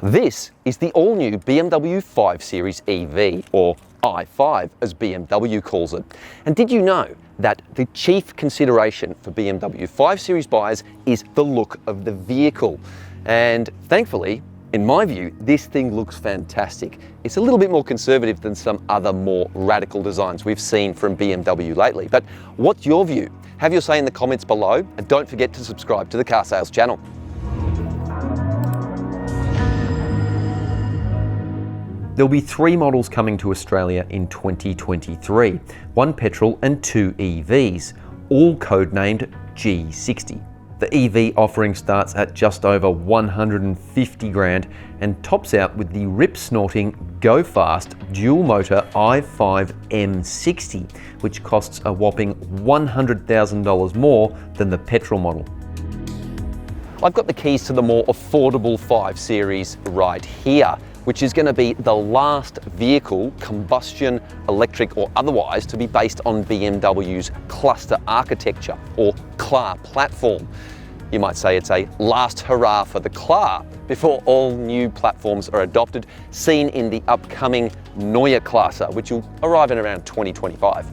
This is the all-new BMW 5 Series EV, or i5 as BMW calls it. And did you know that the chief consideration for BMW 5 Series buyers is the look of the vehicle? And thankfully, in my view, this thing looks fantastic. It's a little bit more conservative than some other more radical designs we've seen from BMW lately. But what's your view? Have your say in the comments below, and don't forget to subscribe to the Car Sales channel. There'll be 3 models coming to Australia in 2023, 1 petrol and 2 EVs, all codenamed G60. The EV offering starts at just over 150 grand and tops out with the rip-snorting, go-fast, dual-motor i5 M60, which costs a whopping $100,000 more than the petrol model. I've got the keys to the more affordable 5 Series right here, which is going to be the last vehicle, combustion, electric or otherwise, to be based on BMW's cluster architecture or CLAR platform. You might say it's a last hurrah for the CLAR before all new platforms are adopted, seen in the upcoming Neue Klasse, which will arrive in around 2025.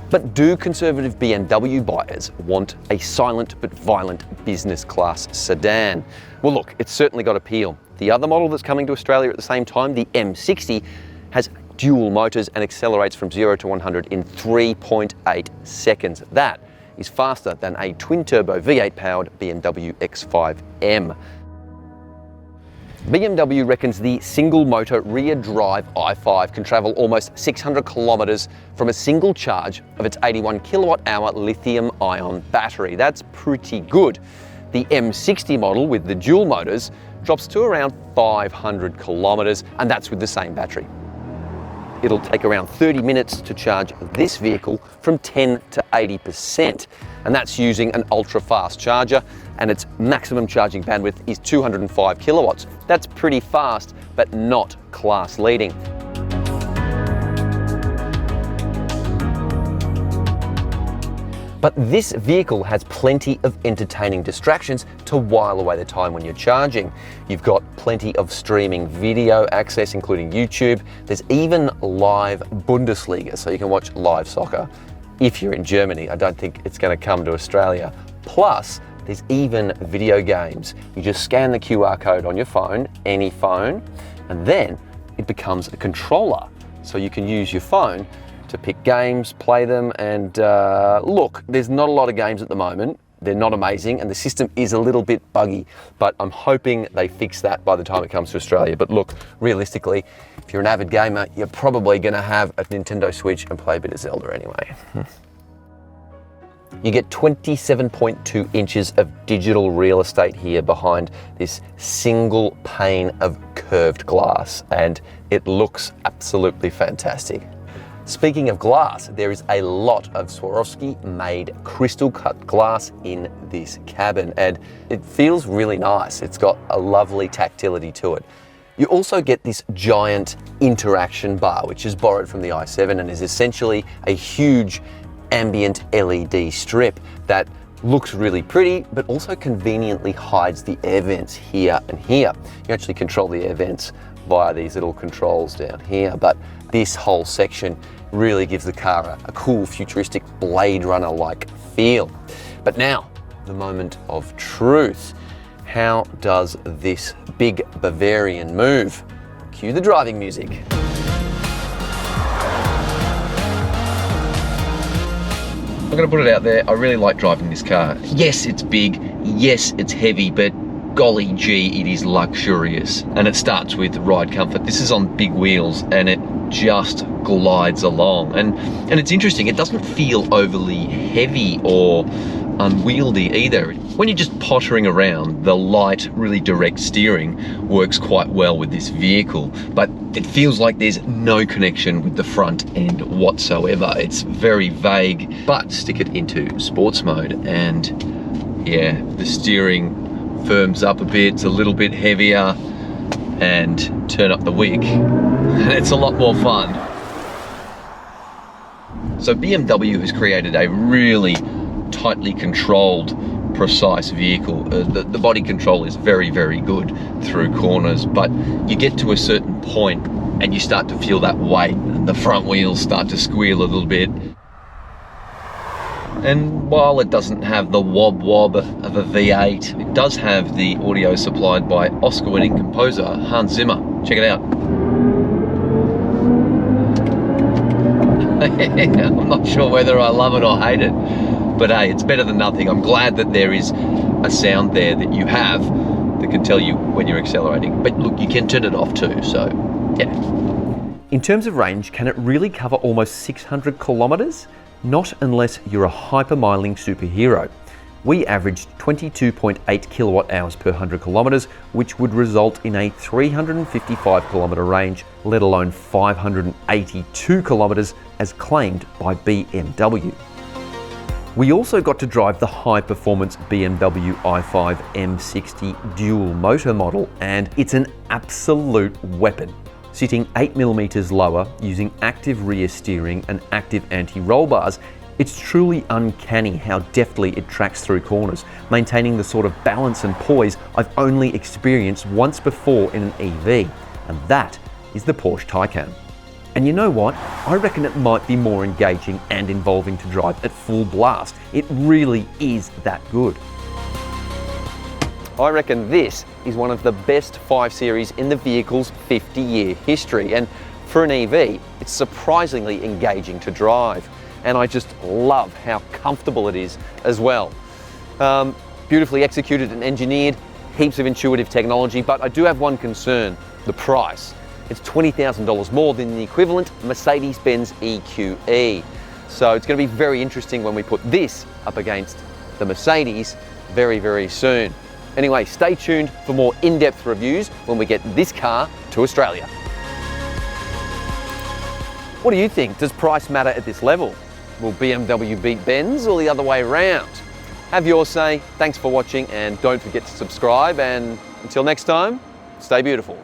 But do conservative BMW buyers want a silent but violent business class sedan? Well, look, it's certainly got appeal. The other model that's coming to Australia at the same time, the M60, has dual motors and accelerates from 0 to 100 in 3.8 seconds. That is faster than a twin-turbo V8-powered BMW X5M. BMW reckons the single-motor rear-drive i5 can travel almost 600 kilometres from a single charge of its 81 kilowatt-hour lithium-ion battery. That's pretty good. The M60 model with the dual motors drops to around 500 kilometres, and that's with the same battery. It'll take around 30 minutes to charge this vehicle from 10 to 80%, and that's using an ultra-fast charger, and its maximum charging bandwidth is 205 kilowatts. That's pretty fast, but not class-leading. But this vehicle has plenty of entertaining distractions to while away the time when you're charging. You've got plenty of streaming video access, including YouTube. There's even live Bundesliga, so you can watch live soccer. If you're in Germany, I don't think it's going to come to Australia. Plus, there's even video games. You just scan the QR code on your phone, any phone, and then it becomes a controller. So you can use your phone to pick games, play them, and look, there's not a lot of games at the moment. They're not amazing, and the system is a little bit buggy, but I'm hoping they fix that by the time it comes to Australia. But look, realistically, if you're an avid gamer, you're probably going to have a Nintendo Switch and play a bit of Zelda anyway. You get 27.2 inches of digital real estate here behind this single pane of curved glass, and it looks absolutely fantastic. Speaking of glass, there is a lot of Swarovski-made crystal-cut glass in this cabin, and it feels really nice. It's got a lovely tactility to it. You also get this giant interaction bar, which is borrowed from the i7 and is essentially a huge ambient LED strip that looks really pretty, but also conveniently hides the air vents here and here. You actually control the air vents via these little controls down here, but this whole section really gives the car a cool, futuristic Blade Runner-like feel. But now, the moment of truth. How does this big Bavarian move? Cue the driving music. I'm gonna put it out there, I really like driving this car. Yes, it's big, yes, it's heavy, but golly gee, it is luxurious. And it starts with ride comfort. This is on big wheels and it just glides along. And it's interesting, it doesn't feel overly heavy or unwieldy either. When you're just pottering around, the light, really direct steering works quite well with this vehicle, but it feels like there's no connection with the front end whatsoever. It's very vague, but stick it into sports mode and yeah, the steering firms up a bit, it's a little bit heavier, and turn up the wick, and it's a lot more fun. So BMW has created a really tightly controlled precise vehicle. The body control is very, very good through corners, but you get to a certain point and you start to feel that weight, and the front wheels start to squeal a little bit. And while it doesn't have the wob of a V8, it does have the audio supplied by Oscar-winning composer Hans Zimmer. Check it out. I'm not sure whether I love it or hate it, but hey, it's better than nothing. I'm glad that there is a sound there that you have that can tell you when you're accelerating. But look, you can turn it off too, so yeah. In terms of range, can it really cover almost 600 kilometers? Not unless you're a hypermiling superhero. We averaged 22.8 kilowatt hours per 100 kilometers, which would result in a 355 kilometer range, let alone 582 kilometers as claimed by BMW. We also got to drive the high-performance BMW i5 M60 dual motor model, and it's an absolute weapon. Sitting 8mm lower, using active rear steering and active anti-roll bars, it's truly uncanny how deftly it tracks through corners, maintaining the sort of balance and poise I've only experienced once before in an EV, and that is the Porsche Taycan. And you know what? I reckon it might be more engaging and involving to drive at full blast. It really is that good. I reckon this is one of the best 5 Series in the vehicle's 50-year history, and for an EV, it's surprisingly engaging to drive, and I just love how comfortable it is as well. Beautifully executed and engineered, heaps of intuitive technology, but I do have one concern: the price. It's $20,000 more than the equivalent Mercedes-Benz EQE, so it's going to be very interesting when we put this up against the Mercedes very, very soon. Anyway, stay tuned for more in-depth reviews when we get this car to Australia. What do you think? Does price matter at this level? Will BMW beat Benz or the other way around? Have your say. Thanks for watching, and don't forget to subscribe, and until next time, stay beautiful.